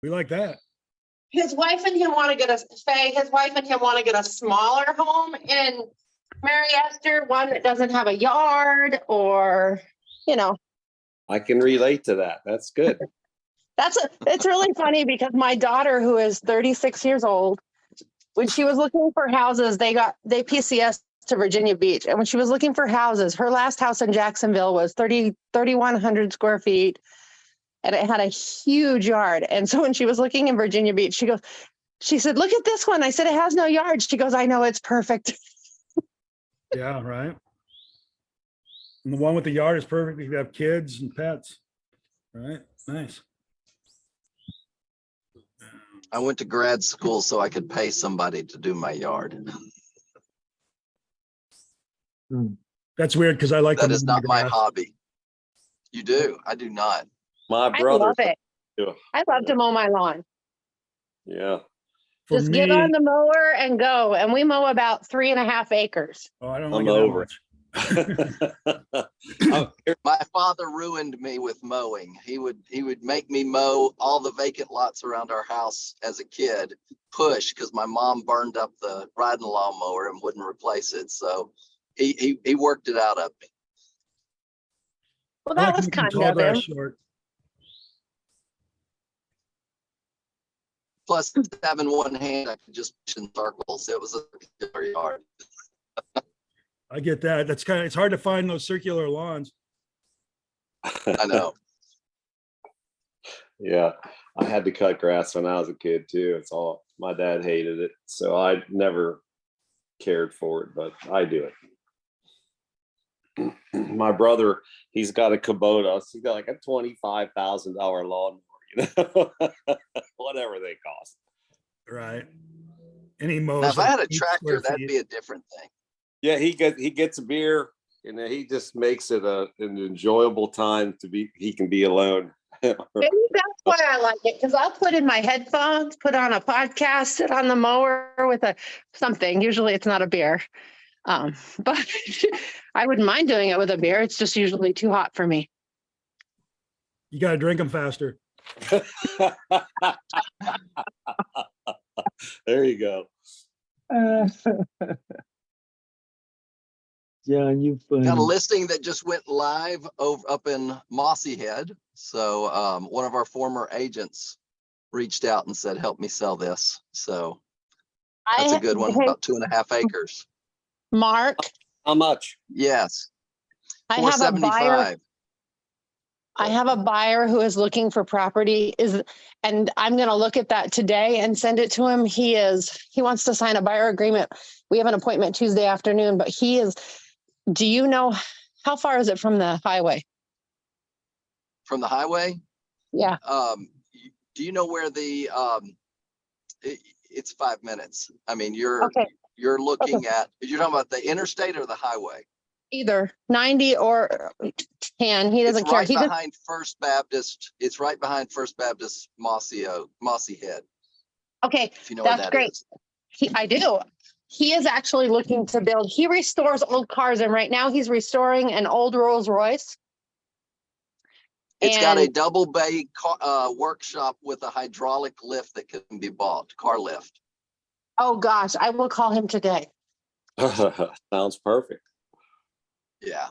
We like that. His wife and him want to get a smaller home in Mary Esther, one that doesn't have a yard or, I can relate to that. That's good. It's really funny because my daughter, who is 36 years old, when she was looking for houses, they PCS to Virginia Beach. And when she was looking for houses, her last house in Jacksonville was 3,100 square feet. And it had a huge yard. And so when she was looking in Virginia Beach, she said, look at this one. I said, it has no yard. She goes, I know, it's perfect. Yeah, right. And the one with the yard is perfect if you have kids and pets. Right? Nice. I went to grad school so I could pay somebody to do my yard. That's weird because I like That to is mow not my grass. hobby. You do? I do not. My I brother. love it. I love to mow my lawn. Yeah. For Just me, get on the mower and go. And we mow about 3.5 acres. oh, I don't I'm like it over that much. Oh, My father ruined me with mowing. He would make me mow all the vacant lots around our house as a kid, push, because my mom burned up the riding lawnmower and wouldn't replace it. So he worked it out of me. Well, I that like was making kind tall of grass him. short. Plus, having one hand, I could just push in circles. It was a circular yard. I get that. It's hard to find those circular lawns. I know. Yeah. I had to cut grass when I was a kid too. My dad hated it. So I never cared for it, but I do it. My brother, he's got a Kubota. He's got like a $25,000 lawnmower, whatever they cost. Right. And he mows. Now, if I had a 8 square tractor, that'd feet. be a different thing. Yeah, he gets a beer, and he just makes it an enjoyable time he can be alone. Maybe that's why I like it, because I'll put in my headphones, put on a podcast, sit on the mower with something. Usually it's not a beer. But I wouldn't mind doing it with a beer. It's just usually too hot for me. You got to drink them faster. There you go. John, you funny. Got a listing that just went live up in Mossy Head. So one of our former agents reached out and said, help me sell this. So that's a good one, about 2.5 acres. Mark, How much? Yes, I have a buyer. 475. I have a buyer who is looking for property and I'm going to look at that today and send it to him. He wants to sign a buyer agreement. We have an appointment Tuesday afternoon, but do you know, how far is it from the highway? From the highway? Yeah. Do you know where it's 5 minutes. I mean, you're looking at, you're talking about the interstate or the highway? Either 90 or 10. He doesn't care. Right behind First Baptist. It's right behind First Baptist Mossy Head. Okay, If you know where that great. is. I do. He is actually looking to build. He restores old cars, and right now he's restoring an old Rolls Royce. It's got a double bay workshop with a hydraulic lift that can be bought, car lift. Oh gosh, I will call him today. Sounds perfect. Yeah.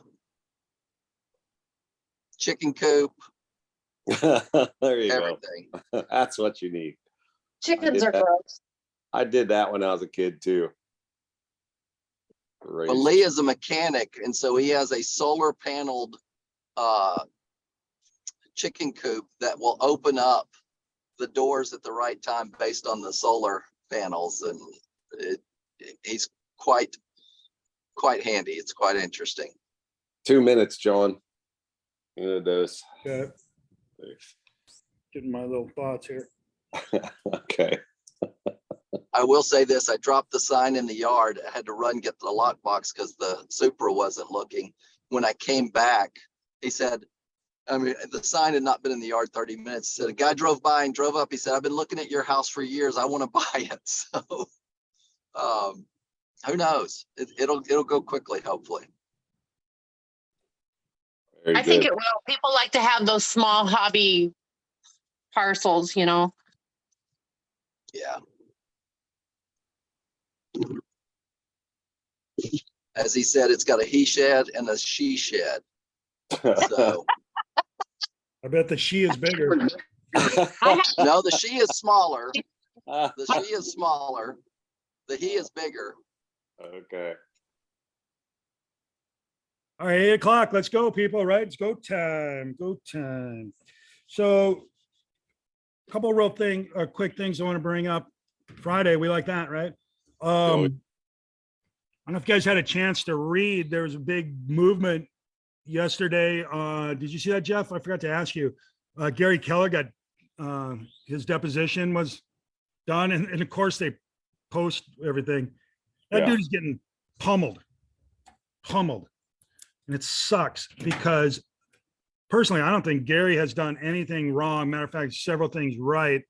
Chicken coop. There you everything. go. That's what you need. Chickens are gross. I did that when I was a kid too. But Lee is a mechanic, and so he has a solar paneled chicken coop that will open up the doors at the right time based on the solar panels, and he's quite handy. It's quite interesting. 2 minutes, John. Those. Okay. Getting my little thoughts here. Okay. I will say this, I dropped the sign in the yard. I had to run, get the lockbox because the Supra wasn't looking. When I came back, he said, I mean, the sign had not been in the yard 30 minutes. He said, a guy drove by and drove up. He said, I've been looking at your house for years. I want to buy it. So who knows? It'll go quickly, hopefully. I think it will. People like to have those small hobby parcels, you know. Yeah. As he said, it's got a he shed and a she shed. So I bet the she is bigger. no, the she is smaller. The she is smaller. The he is bigger. Okay. All right, 8 o'clock. Let's go, people. Right? It's go time. Go time. So, a couple of quick things I want to bring up. Friday, we like that, right? I don't know if you guys had a chance to read. There was a big movement yesterday. Did you see that, Jeff? I forgot to ask you. Gary Keller got his deposition was done, and of course they post everything. That dude is getting pummeled, and it sucks because personally, I don't think Gary has done anything wrong. Matter of fact, several things right.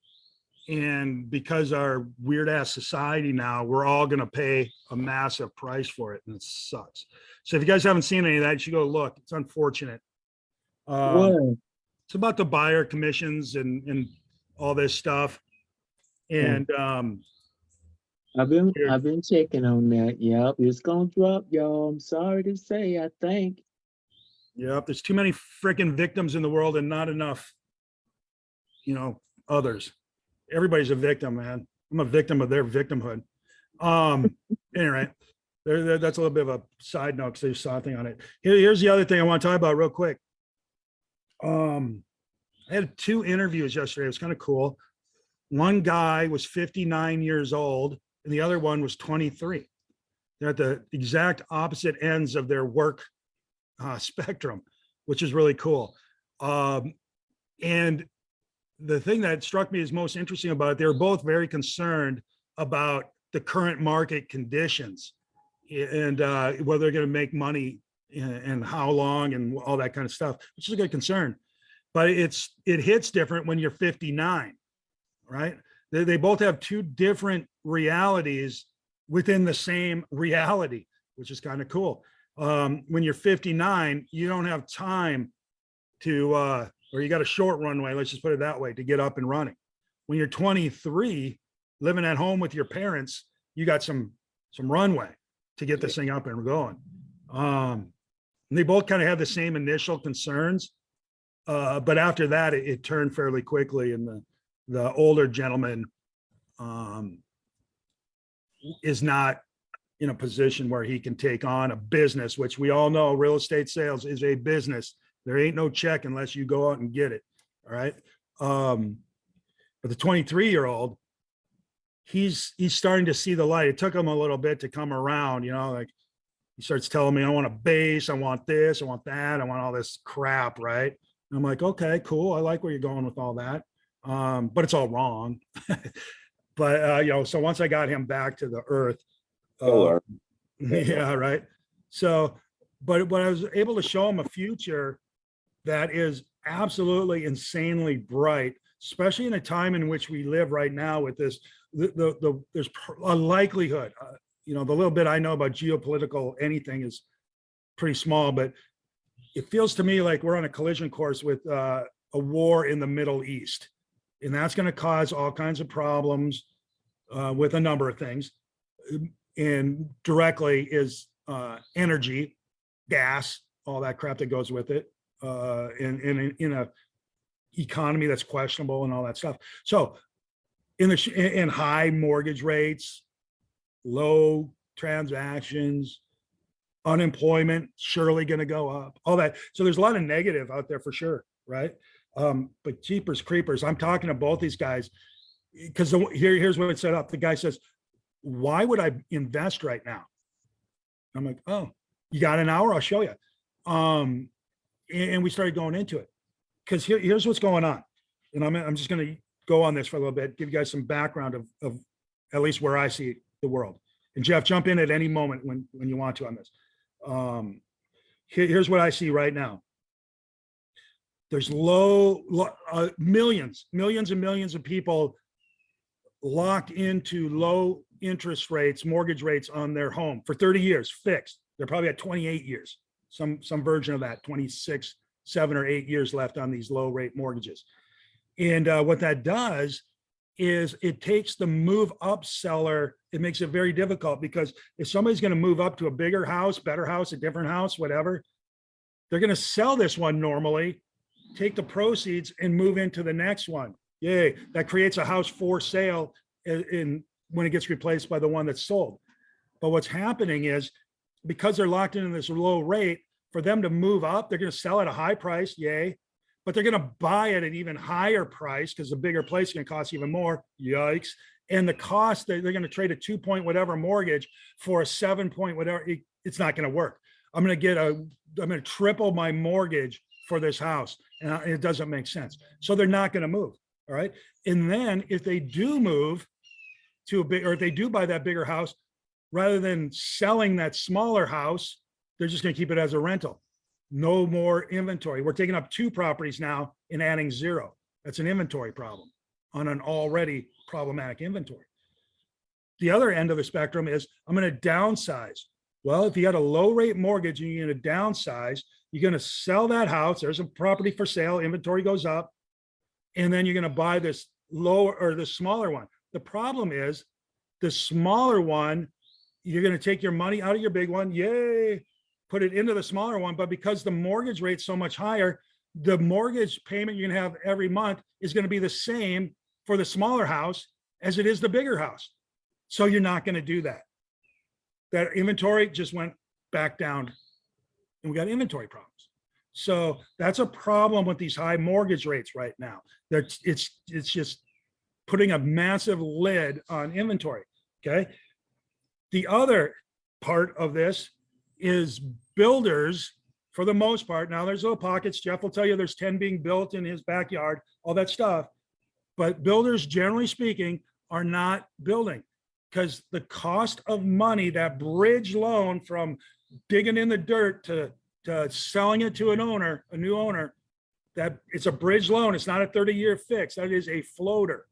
And because our weird ass society now, we're all going to pay a massive price for it, and it sucks. So if you guys haven't seen any of that, you should go look. It's unfortunate. It's about the buyer commissions and all this stuff. And I've been checking on that. Yep, it's gonna drop, y'all. I'm sorry to say, I think. yep, there's too many freaking victims in the world and not enough, others. Everybody's a victim, man. I'm a victim of their victimhood. Anyway, that's a little bit of a side note because there's something on it. Here's the other thing I want to talk about real quick. I had 2 interviews yesterday. It was kind of cool. One guy was 59 years old and the other one was 23. They're at the exact opposite ends of their work spectrum, which is really cool. And the thing that struck me as most interesting about it, they were both very concerned about the current market conditions and whether they're going to make money and how long and all that kind of stuff, which is a good concern. But it hits different when you're 59, right? They both have 2 different realities within the same reality, which is kind of cool. When you're 59, you don't have time to or you got a short runway, let's just put it that way, to get up and running. When you're 23, living at home with your parents, you got some runway to get this thing up and going. And they both kind of had the same initial concerns, but after that, it turned fairly quickly, and the older gentleman is not in a position where he can take on a business, which we all know real estate sales is a business. There ain't no check unless you go out and get it. All right. But the 23-year-old, he's starting to see the light. It took him a little bit to come around, like he starts telling me, I want a base, I want this, I want that, I want all this crap. Right. And I'm like, okay, cool. I like where you're going with all that. But it's all wrong. But so once I got him back to the earth, yeah, right. So, but I was able to show him a future that is absolutely insanely bright, especially in a time in which we live right now with this, there's a likelihood, the little bit I know about geopolitical anything is pretty small, but it feels to me like we're on a collision course with a war in the Middle East. And that's going to cause all kinds of problems with a number of things. And directly is energy, gas, all that crap that goes with it, in a economy that's questionable and all that stuff. So in high mortgage rates, low transactions, unemployment surely going to go up, all that. So there's a lot of negative out there for sure, right? But jeepers creepers, I'm talking to both these guys because here's what it set up. The guy says, why would I invest right now? I'm like, oh, you got an hour? I'll show you. And we started going into it because here's what's going on. And I'm just going to go on this for a little bit, give you guys some background of at least where I see the world. And Jeff, jump in at any moment when you want to on this. Here's what I see right now. There's millions and millions of people locked into low interest rates, mortgage rates on their home for 30 years fixed. They're probably at 28 years, some version of that, 26, 7 or 8 years left on these low rate mortgages. And what that does is it takes the move up seller. It makes it very difficult because if somebody's going to move up to a bigger house, better house, a different house, whatever, they're going to sell this one normally, take the proceeds and move into the next one. Yay. That creates a house for sale when it gets replaced by the one that's sold. But what's happening is because they're locked into this low rate, for them to move up, they're going to sell at a high price. Yay. But they're going to buy at an even higher price because the bigger place is going to cost even more. Yikes. And the cost, they're going to trade a 2 point whatever mortgage for a 7 point whatever. It's not going to work. I'm going to triple my mortgage for this house. And it doesn't make sense. So they're not going to move. All right. And then if they do move to a big, or if they do buy that bigger house, rather than selling that smaller house, they're just going to keep it as a rental. No more inventory. We're taking up 2 properties now and adding 0. That's an inventory problem on an already problematic inventory. The other end of the spectrum is I'm going to downsize. Well, if you had a low rate mortgage and you're going to downsize, you're going to sell that house. There's a property for sale. Inventory goes up. And then you're going to buy this lower or the smaller one. The problem is the smaller one, you're going to take your money out of your big one. Yay. Put it into the smaller one. But because the mortgage rate's so much higher, the mortgage payment you're going to have every month is going to be the same for the smaller house as it is the bigger house. So you're not going to do that. That inventory just went back down and we got inventory problems. So that's a problem with these high mortgage rates right now. It's just putting a massive lid on inventory. Okay. The other part of this is builders, for the most part. Now there's little pockets. Jeff will tell you there's 10 being built in his backyard, all that stuff. But builders, generally speaking, are not building because the cost of money, that bridge loan from digging in the dirt to selling it to an owner, a new owner, that it's a bridge loan. It's not a 30-year fix. That is a floater.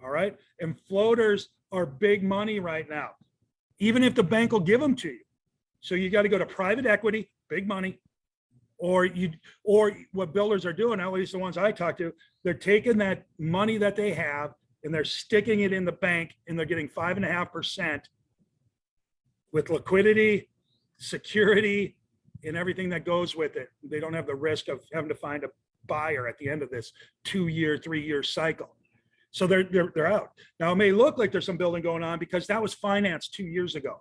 All right. And floaters are big money right now, even if the bank will give them to you. So you got to go to private equity, big money, or what builders are doing, at least the ones I talk to, they're taking that money that they have and they're sticking it in the bank and they're getting 5.5% with liquidity, security, and everything that goes with it. They don't have the risk of having to find a buyer at the end of this 2-year, 3-year cycle. So they're out. Now it may look like there's some building going on because that was financed 2 years ago.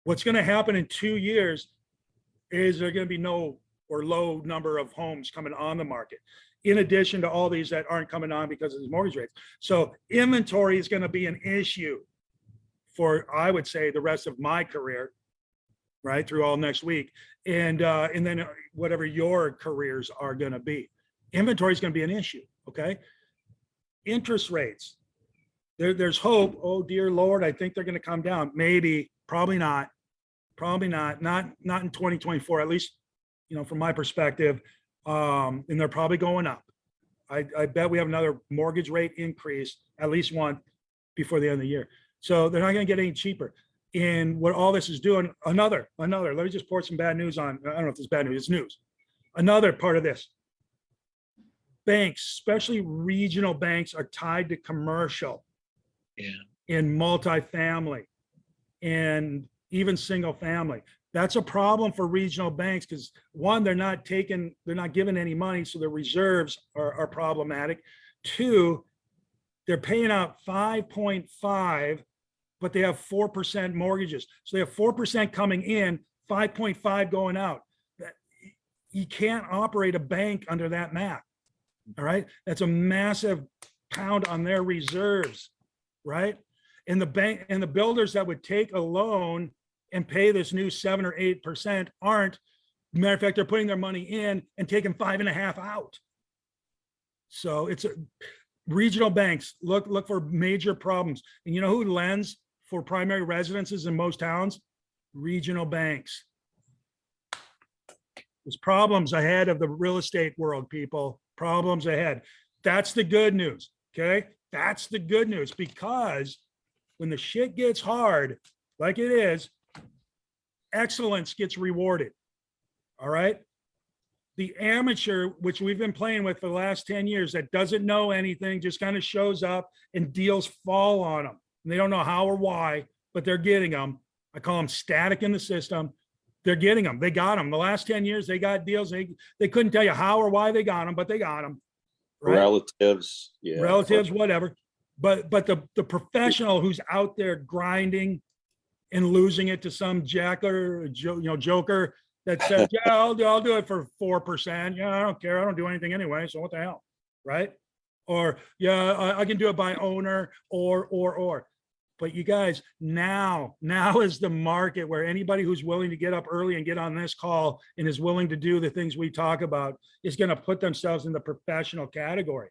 What's going to happen in 2 years is there going to be no or low number of homes coming on the market, in addition to all these that aren't coming on because of these mortgage rates. So inventory is going to be an issue for, I would say, the rest of my career, right, through all next week. And then whatever your careers are going to be. Inventory is going to be an issue, okay? Interest rates. There's hope. Oh, dear Lord, I think they're going to come down. Maybe, probably not. Probably not in 2024, at least, from my perspective. And they're probably going up. I bet we have another mortgage rate increase, at least one, before the end of the year. So they're not going to get any cheaper. And what all this is doing, another, let me just pour some bad news on. I don't know if it's bad news, it's news. Another part of this. Banks, especially regional banks, are tied to commercial. Yeah. In multifamily and even single family. That's a problem for regional banks because one, they're not giving any money, so their reserves are problematic. 2, they're paying out 5.5, but they have 4% mortgages. So they have 4% coming in, 5.5 going out. You can't operate a bank under that math. All right. That's a massive pound on their reserves, right? And the bank and the builders that would take a loan and pay this new 7 or 8% aren't. Matter of fact, they're putting their money in and taking 5.5 out. So it's regional banks look for major problems. And you know who lends for primary residences in most towns? Regional banks. There's problems ahead of the real estate world, people. Problems ahead. That's the good news. Okay. That's the good news, because when the shit gets hard, like it is, excellence gets rewarded. All right. the amateur, which we've been playing with for the last 10 years, that doesn't know anything, just kind of shows up and deals fall on them. And they don't know how or why, but they're getting them. I call them static in the system. They're getting them. They got them. The last 10 years, they got deals. They couldn't tell you how or why they got them, but they got them. Right? Relatives, yeah. Relatives, whatever. But the professional who's out there grinding and losing it to some jacker, joker that says, yeah, I'll do it for 4%. Yeah, I don't care. I don't do anything anyway. So what the hell, right? Or yeah, I can do it by owner or. But you guys, now is the market where anybody who's willing to get up early and get on this call and is willing to do the things we talk about is going to put themselves in the professional category.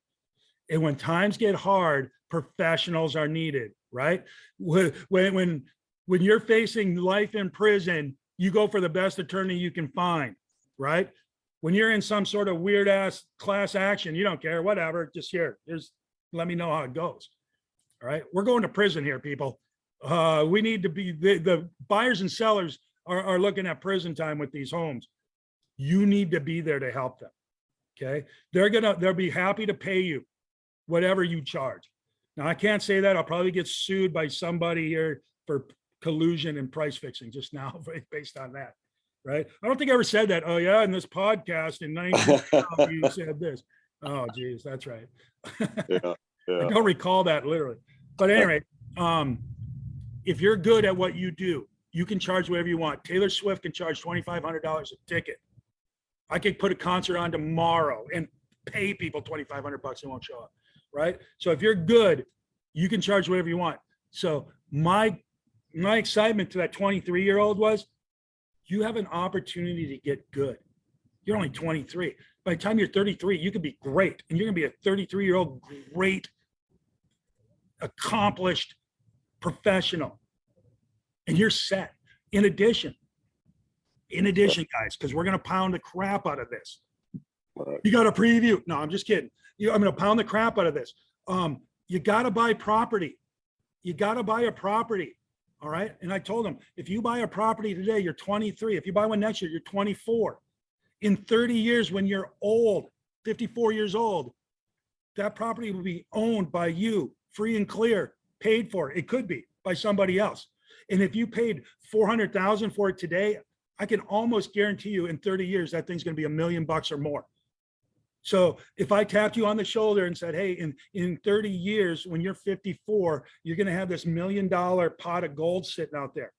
And when times get hard, professionals are needed, right? When you're facing life in prison, you go for the best attorney you can find, right? When you're in some sort of weird ass class action, you don't care, whatever, just let me know how it goes. All right. We're going to prison here, people. We need to be, the buyers and sellers are looking at prison time with these homes. You need to be there to help them. Okay. They'll be happy to pay you whatever you charge. Now, I can't say that. I'll probably get sued by somebody here for collusion and price fixing just now based on that. Right. I don't think I ever said that. Oh yeah. In this podcast in 19, you said this. Oh geez, that's right. Yeah. I don't recall that literally. But anyway, if you're good at what you do, you can charge whatever you want. Taylor Swift can charge $2,500 a ticket. I could put a concert on tomorrow and pay people $2,500 and won't show up, right? So if you're good, you can charge whatever you want. So my excitement to that 23-year-old was, you have an opportunity to get good. You're only 23. By the time you're 33, you could be great. And you're going to be a 33-year-old, great, accomplished professional. And you're set. In addition, guys, because we're going to pound the crap out of this. You got a preview. No, I'm just kidding. I'm going to pound the crap out of this. You got to buy property. You got to buy a property. All right. And I told them, if you buy a property today, you're 23. If you buy one next year, you're 24. In 30 years, when you're old, 54 years old, that property will be owned by you, free and clear, paid for. It could be by somebody else. And if you paid $400,000 for it today, I can almost guarantee you in 30 years, that thing's going to be $1 million or more. So if I tapped you on the shoulder and said, hey, in 30 years, when you're 54, you're going to have this $1 million pot of gold sitting out there.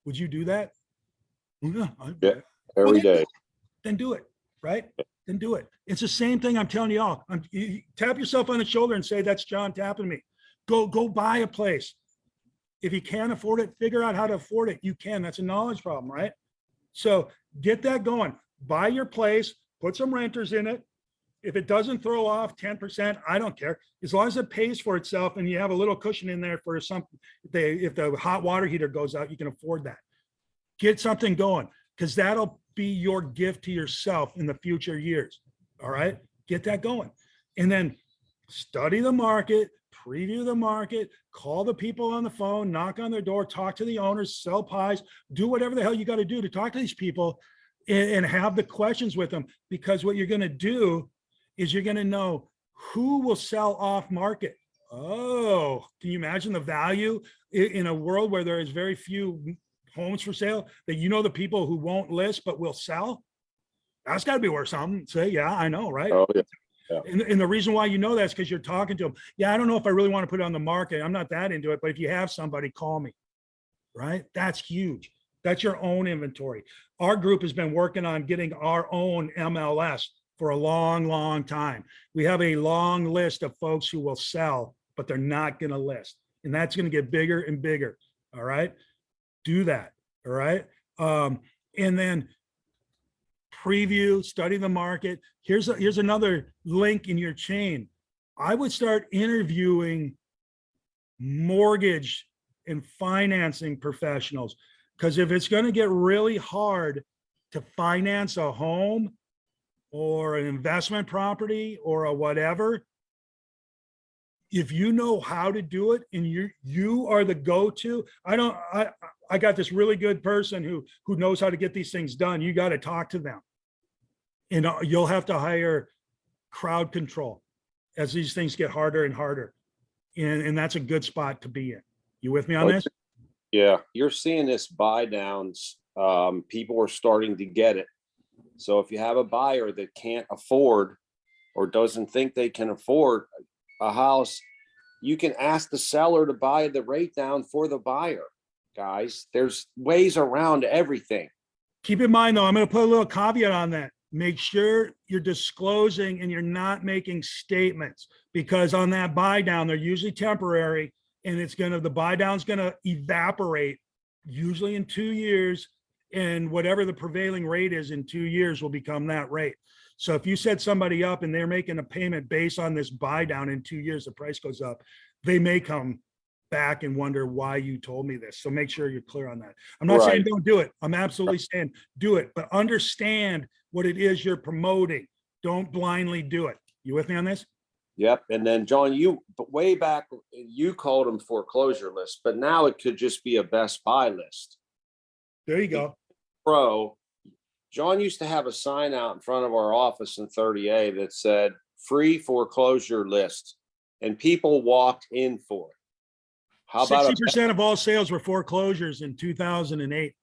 Would you do that? Yeah. Every day. Then do it, right? Then do it. It's the same thing I'm telling you all. You tap yourself on the shoulder and say, that's John tapping me. Go buy a place. If you can't afford it, figure out how to afford it. You can. That's a knowledge problem, right? So get that going. Buy your place. Put some renters in it. If it doesn't throw off 10%, I don't care. As long as it pays for itself and you have a little cushion in there for something, if the hot water heater goes out, you can afford that. Get something going, because that'll be your gift to yourself in the future years. All right. Get that going. And then study the market, preview the market, call the people on the phone, knock on their door, talk to the owners, sell pies, do whatever the hell you got to do to talk to these people and have the questions with them. Because what you're going to do is you're going to know who will sell off market. Oh, can you imagine the value in a world where there is very few homes for sale, that the people who won't list but will sell? That's got to be worth something. Say, yeah, I know, right? Oh, yeah. Yeah. And the reason why you know that is because you're talking to them. Yeah, I don't know if I really want to put it on the market. I'm not that into it, but if you have somebody, call me, right? That's huge. That's your own inventory. Our group has been working on getting our own MLS for a long, long time. We have a long list of folks who will sell, but they're not going to list. And that's going to get bigger and bigger. All right. Do that. All right. And then preview, study the market. Here's another link in your chain. I would start interviewing mortgage and financing professionals, because if it's going to get really hard to finance a home or an investment property or a whatever, if you know how to do it and you are the go-to, I got this really good person who knows how to get these things done. You got to talk to them. And you'll have to hire crowd control as these things get harder and harder. And that's a good spot to be in. You with me on this? Yeah, you're seeing this buy downs. People are starting to get it. So if you have a buyer that can't afford or doesn't think they can afford a house, you can ask the seller to buy the rate down for the buyer. Guys, there's ways around everything. Keep in mind though, I'm going to put a little caveat on that. Make sure you're disclosing and you're not making statements, because on that buy down, they're usually temporary, and the buy down's going to evaporate usually in 2 years, and whatever the prevailing rate is in 2 years will become that rate. So if you set somebody up and they're making a payment based on this buy down, in 2 years, the price goes up, they may come back and wonder why you told me this. So make sure you're clear on that. I'm not saying don't do it. I'm absolutely saying do it, but understand what it is you're promoting. Don't blindly do it. You with me on this? Yep. And then John, but way back, you called them foreclosure lists, but now it could just be a best buy list. There you go. John used to have a sign out in front of our office in 30A that said free foreclosure list, and people walked in for it. How about 60% of all sales were foreclosures in 2008.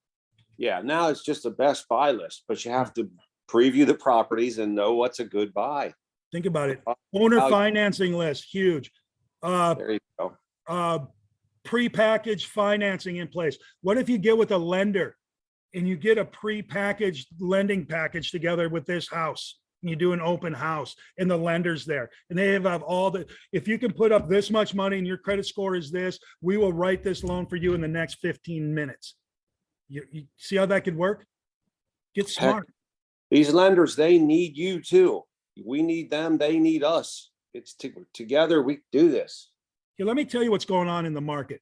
Yeah, now it's just a best buy list, but you have to preview the properties and know what's a good buy. Think about it. Owner financing list, huge. There you go. Pre-packaged financing in place. What if you get with a lender and you get a pre-packaged lending package together with this house, and you do an open house and the lender's there, and they have all if you can put up this much money and your credit score is this, we will write this loan for you in the next 15 minutes. You see how that could work? Get smart. These lenders, they need you too. We need them. They need us. It's together we do this. Here, let me tell you what's going on in the market.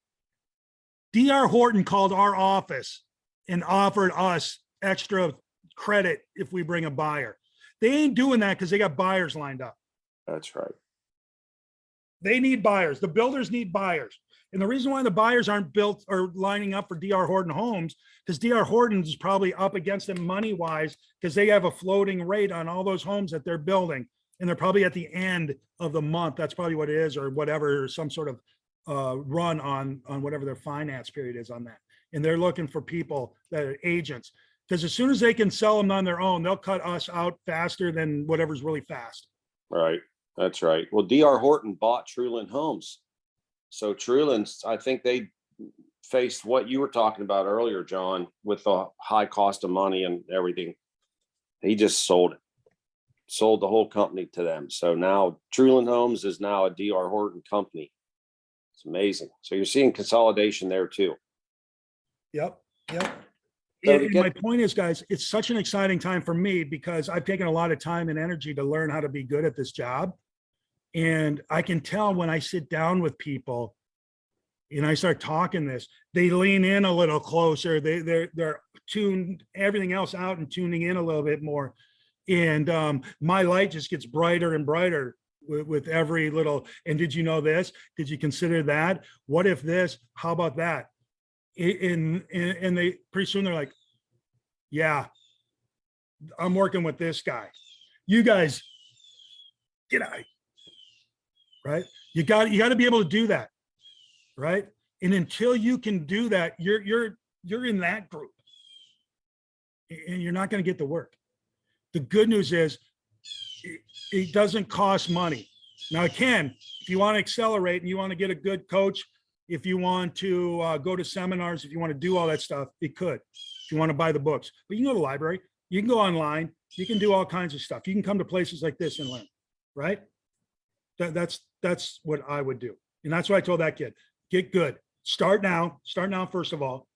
D.R. Horton called our office and offered us extra credit if we bring a buyer. They ain't doing that because they got buyers lined up. That's right. They need buyers. The builders need buyers. And the reason why the buyers aren't built or lining up for D.R. Horton homes, because D.R. Horton is probably up against them money-wise, because they have a floating rate on all those homes that they're building. And they're probably at the end of the month. That's probably what it is, or whatever, or some sort of run on whatever their finance period is on that. And they're looking for people that are agents, because as soon as they can sell them on their own, they'll cut us out faster than whatever's really fast. Right. That's right. Well, D.R. Horton bought Truland Homes. So Truland's, I think they faced what you were talking about earlier, John, with the high cost of money and everything. He just sold the whole company to them. So now Truland Homes is now a D.R. Horton company. It's amazing. So you're seeing consolidation there too. Yep. So And my point is, guys, it's such an exciting time for me because I've taken a lot of time and energy to learn how to be good at this job. And I can tell when I sit down with people and I start talking this, they lean in a little closer. They're tuned everything else out and tuning in a little bit more. And my light just gets brighter and brighter with every little, and did you know this? Did you consider that? What if this? How about that? And they pretty soon they're like, yeah, I'm working with this guy. You guys, get out. Right? You got to be able to do that. Right? And until you can do that, you're in that group. And you're not going to get the work. The good news is it doesn't cost money. Now it can, if you want to accelerate and you want to get a good coach, if you want to go to seminars, if you want to do all that stuff, it could. If you want to buy the books, but you can go to the library, you can go online, you can do all kinds of stuff. You can come to places like this and learn, right? That's what I would do. And that's what I told that kid. Get good. Start now, first of all.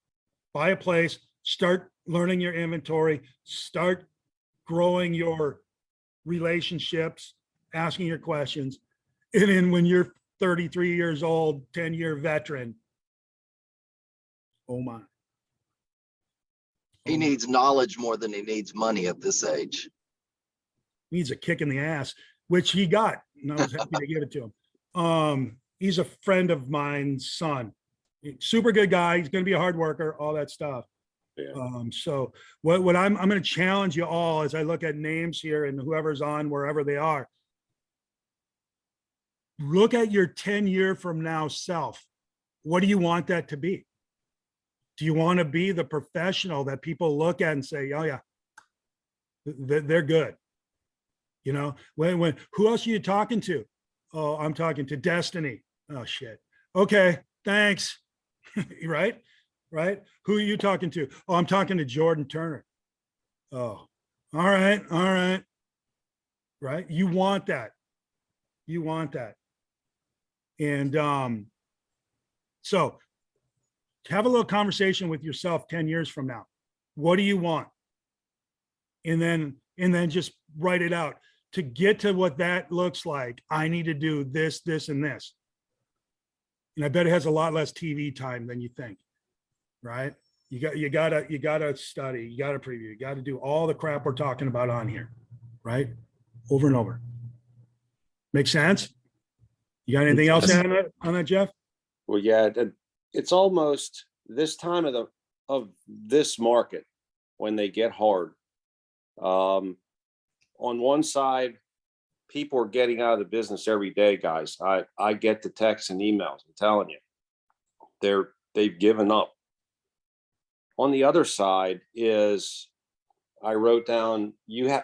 Buy a place, start learning your inventory, start growing your relationships, asking your questions. And then when you're 33 years old, 10-year veteran, oh my. He needs knowledge more than he needs money at this age. Needs a kick in the ass, which he got, and I was happy to give it to him. He's a friend of mine's son. Super good guy. He's going to be a hard worker, all that stuff. Yeah. So what I'm going to challenge you all as I look at names here and whoever's on wherever they are. Look at your 10-year from now self. What do you want that to be? Do you want to be the professional that people look at and say, oh yeah, they're good? You know, when who else are you talking to? Oh, I'm talking to Destiny. Oh shit. Okay, thanks. Right? Right? Who are you talking to? Oh, I'm talking to Jordan Turner. Oh, all right, all right. Right? You want that. You want that. And so have a little conversation with yourself 10 years from now. What do you want? And then just write it out. To get to what that looks like, I need to do this, this, and this. And I bet it has a lot less TV time than you think, right? You gotta study, you gotta preview, you gotta do all the crap we're talking about on here, right? Over and over. Make sense? You got anything else to add on that, Jeff? Well, yeah, it's almost this time of this market when they get hard. On one side, people are getting out of the business every day, guys. I get the texts and emails. I'm telling you, they've given up. On the other side is, I wrote down,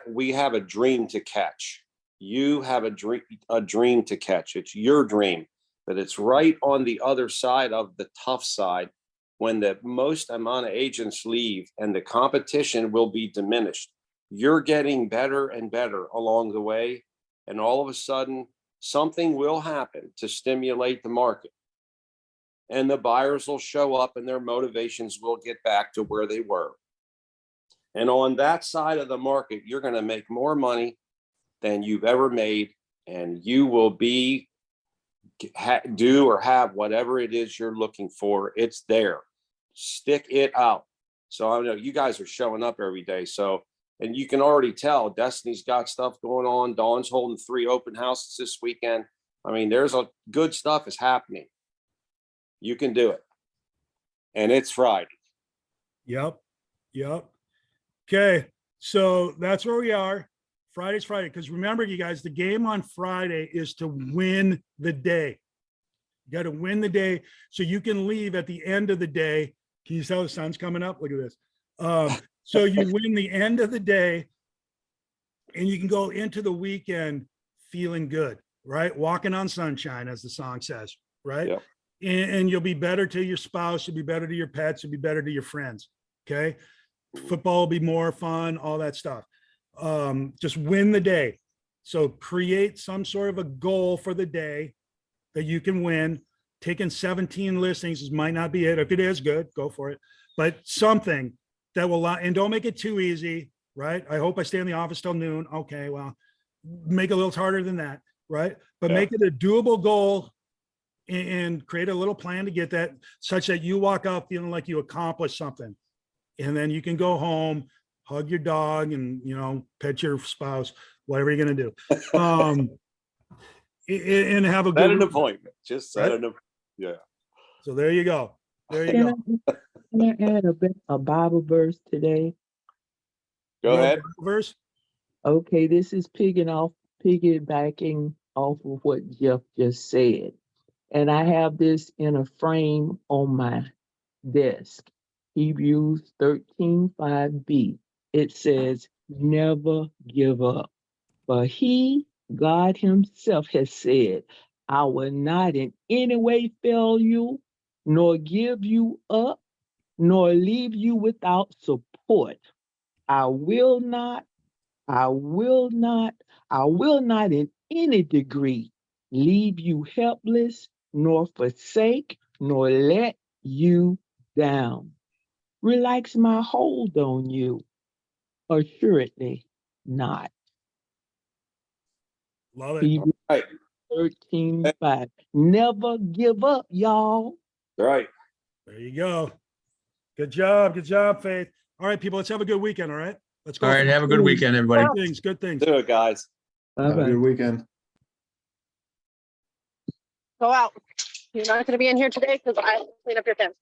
we have a dream to catch. You have a dream to catch. It's your dream, but it's right on the other side of the tough side when the most amount of agents leave and the competition will be diminished. You're getting better and better along the way. And all of a sudden, something will happen to stimulate the market. And the buyers will show up and their motivations will get back to where they were. And on that side of the market, you're going to make more money than you've ever made. And you will do or have whatever it is you're looking for. It's there. Stick it out. So I know you guys are showing up every day. So, and you can already tell Destiny's got stuff going on. Dawn's holding 3 open houses this weekend. I mean, there's a good stuff is happening. You can do it. And it's Friday. Yep. Okay. So that's where we are. Friday's Friday. Because remember, you guys, the game on Friday is to win the day. You got to win the day so you can leave at the end of the day. Can you tell the sun's coming up? Look at this. So you win the end of the day and you can go into the weekend feeling good, right? Walking on sunshine, as the song says, right? Yep. And you'll be better to your spouse, you'll be better to your pets, you'll be better to your friends. Okay. Football will be more fun, all that stuff. Just win the day. So create some sort of a goal for the day that you can win. Taking 17 listings might not be it. If it is, good, go for it. But something that will, and don't make it too easy, right? I hope I stay in the office till noon. Okay, well, make it a little harder than that, right? But make it a doable goal and create a little plan to get that, such that you walk out feeling like you accomplished something. And then you can go home, hug your dog, and, you know, pet your spouse, whatever you're going to do. And have a Set good an appointment. Just set right? an appointment. Yeah. So there you go. There you Can go. I add a Bible verse today? Go ahead. Verse. Okay, this is piggybacking off of what Jeff just said. And I have this in a frame on my desk. Hebrews 13:5b. It says, never give up. For God himself has said, I will not in any way fail you, nor give you up, nor leave you without support. I will not in any degree leave you helpless, nor forsake, nor let you down. Relax my hold on you. Assuredly not. Love it. Hebrews Right. 13:5. Never give up, y'all. Right. There you go. Good job. Good job, Faith. All right, people, let's have a good weekend. All right. Let's go. All right, have a good weekend, everybody. Good things. Good things. Do it, guys. Have a Bye-bye. good weekend. Go out. You're not going to be in here today because I clean up your fence.